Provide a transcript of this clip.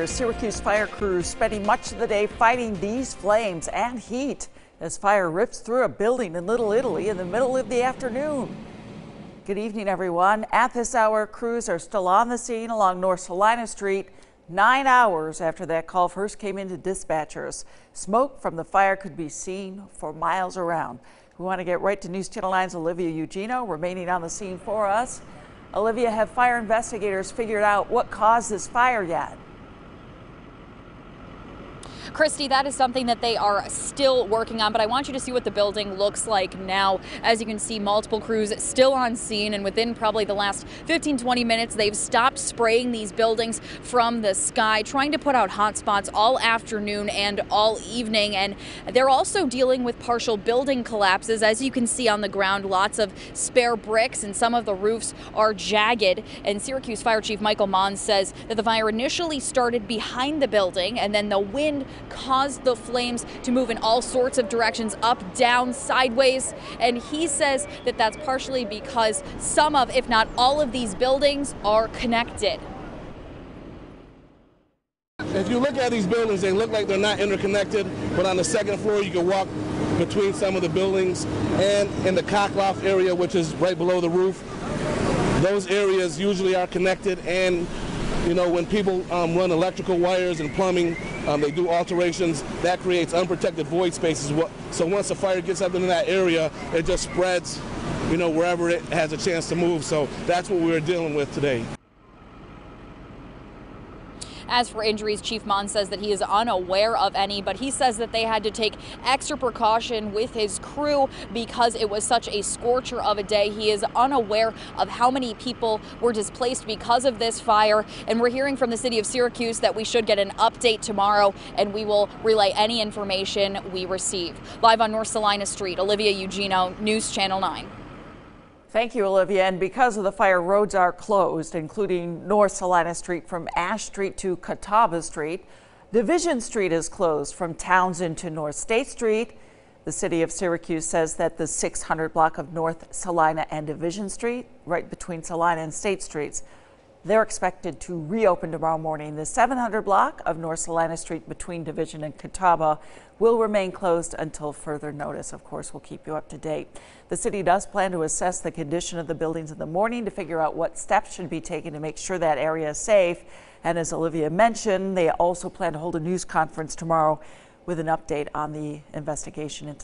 Syracuse fire crews spending much of the day fighting these flames and heat as fire rips through a building in Little Italy in the middle of the afternoon. Good evening, everyone. At this hour, crews are still on the scene along North Salina Street 9 hours after that call first came into dispatchers. Smoke from the fire could be seen for miles around. We want to get right to News Channel 9's Olivia Eugenio remaining on the scene for us. Olivia, have fire investigators figured out what caused this fire yet? Christy, that is something that they are still working on, but I want you to see what the building looks like now. As you can see, multiple crews still on scene, and within probably the last 15-20 minutes, they've stopped spraying these buildings from the sky, trying to put out hot spots all afternoon and all evening. And they're also dealing with partial building collapses. As you can see on the ground, lots of spare bricks, and some of the roofs are jagged. And Syracuse Fire Chief Michael Mons says that the fire initially started behind the building, and then the wind caused the flames to move in all sorts of directions, up, down, sideways. And he says that that's partially because some of, if not all of these buildings are connected. If you look at these buildings, they look like they're not interconnected, but on the second floor you can walk between some of the buildings, and in the cockloft area, which is right below the roof, those areas usually are connected. And you know, when people run electrical wires and plumbing, they do alterations, that creates unprotected void spaces. So once a fire gets up into that area, it just spreads, you know, wherever it has a chance to move. So that's what we're dealing with today. As for injuries, Chief Mons says that he is unaware of any, but he says that they had to take extra precaution with his crew because it was such a scorcher of a day. He is unaware of how many people were displaced because of this fire. And we're hearing from the city of Syracuse that we should get an update tomorrow, and we will relay any information we receive. Live on North Salina Street, Olivia Eugenio, News Channel 9. Thank you, Olivia. And because of the fire, roads are closed, including North Salina Street from Ash Street to Catawba Street. Division Street is closed from Townsend to North State Street. The city of Syracuse says that the 600 block of North Salina and Division Street, right between Salina and State Streets, they're expected to reopen tomorrow morning. The 700 block of North Salina Street between Division and Catawba will remain closed until further notice. Of course, we'll keep you up to date. The city does plan to assess the condition of the buildings in the morning to figure out what steps should be taken to make sure that area is safe. And as Olivia mentioned, they also plan to hold a news conference tomorrow with an update on the investigation into